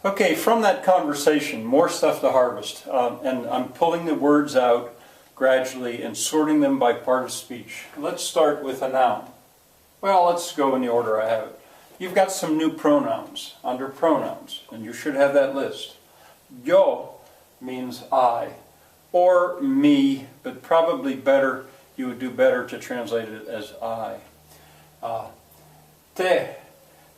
Okay, from that conversation, more stuff to harvest. And I'm pulling the words out gradually and sorting them by part of speech. Let's start with a noun. Well, let's go in the order I have it. You've got some new pronouns under pronouns, and you should have that list. Yo means I, or me, but probably better, you would do better to translate it as I. Te.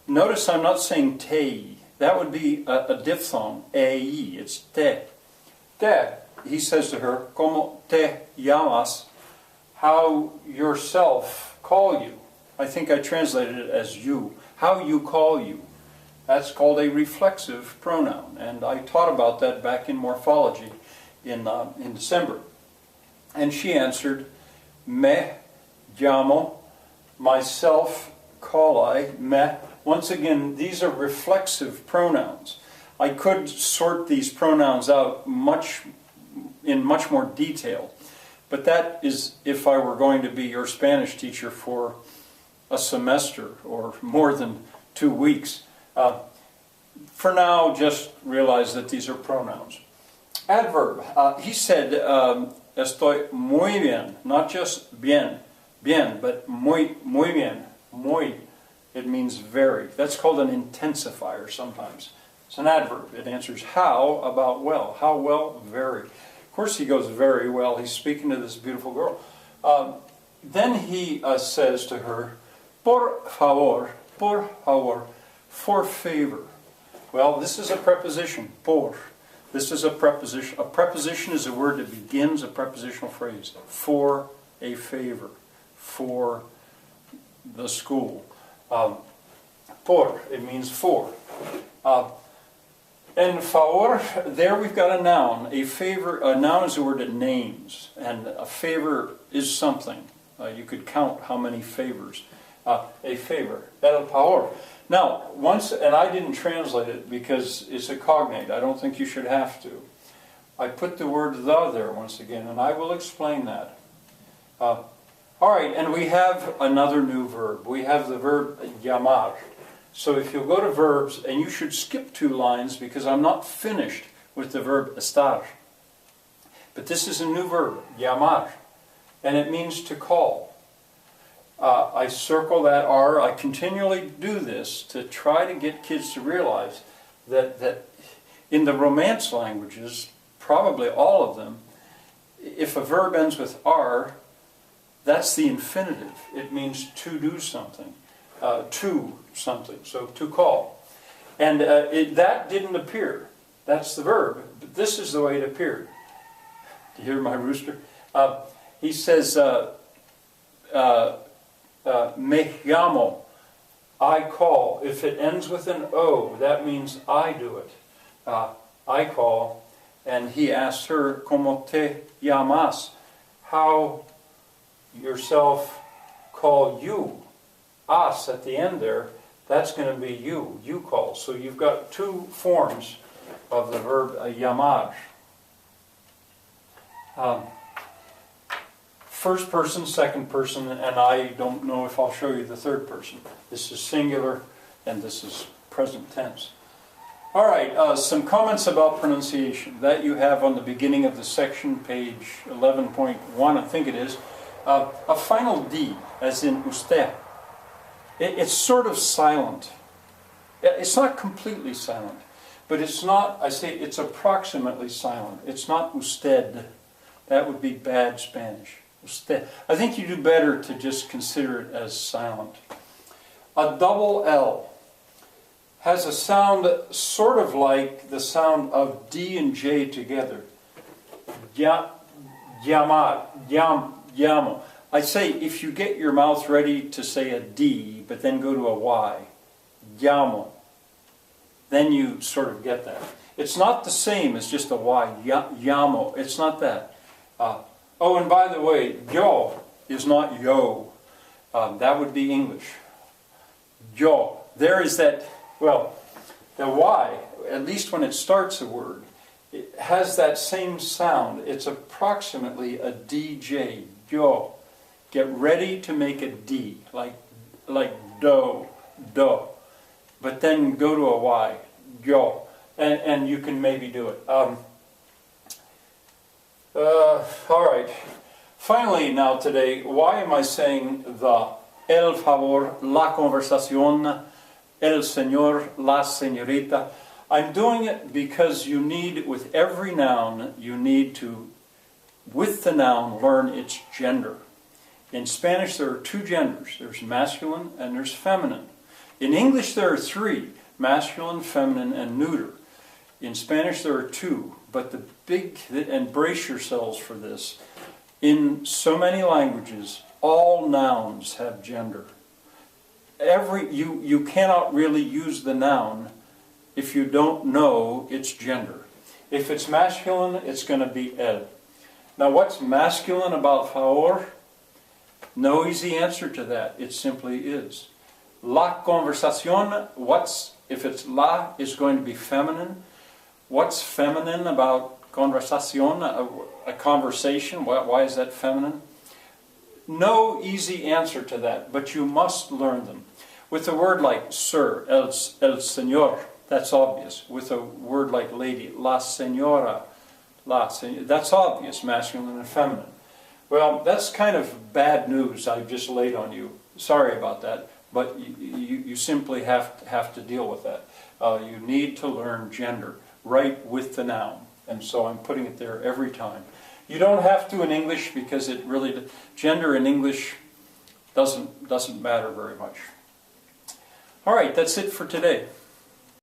Notice I'm not saying te. That would be a diphthong, ei. It's te. Te. He says to her, como te llamas, how yourself call you. I think I translated it as you. How you call you. That's called a reflexive pronoun, and I taught about that back in morphology in December. And she answered, me llamo, myself call I, me. Once again, these are reflexive pronouns. I could sort these pronouns out in much more detail, but that is if I were going to be your Spanish teacher for a semester or more than 2 weeks. For now, just realize that these are pronouns. Adverb. He said, estoy muy bien, not just bien, but muy bien, muy. It means very. That's called an intensifier sometimes. It's an adverb. It answers how about well. How well? Very. Of course he goes very well. He's speaking to this beautiful girl. Then he says to her, por favor, for favor. Well, this is a preposition, por. This is a preposition. A preposition is a word that begins a prepositional phrase. For a favor. For the school. Por, it means for. And favor, there we've got a noun. A favor, a noun is a word that names, and a favor is something. You could count how many favors. A favor, el favor. Now, and I didn't translate it because it's a cognate. I don't think you should have to. I put the word the there once again, and I will explain that. All right, and we have another new verb. We have the verb llamar. So if you'll go to verbs, and you should skip 2 lines because I'm not finished with the verb estar. But this is a new verb, llamar, and it means to call. I circle that R. I continually do this to try to get kids to realize that in the Romance languages, probably all of them, if a verb ends with R, that's the infinitive. It means to do something, to something, so to call. And that didn't appear. That's the verb, but this is the way it appeared. Do you hear my rooster? He says, me llamo, I call. If it ends with an O, that means I do it. I call. And he asked her, como te llamas? How yourself call you. Us at the end there, that's going to be you. You call. So you've got 2 forms of the verb llamar. First person, second person, and I don't know if I'll show you the third person. This is singular, and this is present tense. All right, some comments about pronunciation. That you have on the beginning of the section, page 11.1, I think it is. A final D, as in usted. It's sort of silent. It's not completely silent, but it's not, I say it's approximately silent. It's not usted. That would be bad Spanish. Usted. I think you do better to just consider it as silent. A double L has a sound sort of like the sound of D and J together. Llamar, llamo. I say if you get your mouth ready to say a D, but then go to a Y, llamo, then you sort of get that. It's not the same as just a Y, llamo. It's not that. Oh, and by the way, yo is not yo. That would be English. Yo. There is that, well, the Y, at least when it starts a word, it has that same sound. It's approximately a DJ, yo. Get ready to make a D, like do. But then go to a Y, yo. and you can maybe do it. All right. Finally, now today, why am I saying the el favor, la conversación, el señor, la señorita? I'm doing it because you need, with every noun, you need to, with the noun, learn its gender. In Spanish, there are two genders. There's masculine and there's feminine. In English, there are three: masculine, feminine, and neuter. In Spanish, there are two, but the big, and brace yourselves for this, in so many languages, all nouns have gender. You cannot really use the noun if you don't know its gender. If it's masculine, it's going to be el. Now, what's masculine about favor? No easy answer to that. It simply is. La conversación, if it's la, is going to be feminine. What's feminine about conversación, a conversation? Why is that feminine? No easy answer to that, but you must learn them. With a word like sir, el señor, that's obvious. With a word like lady, la señora, that's obvious, masculine and feminine. Well, that's kind of bad news I've just laid on you. Sorry about that, but you simply have to deal with that. You need to learn gender right with the noun, and so I'm putting it there every time. You don't have to in English because it really, gender in English doesn't matter very much. All right, that's it for today.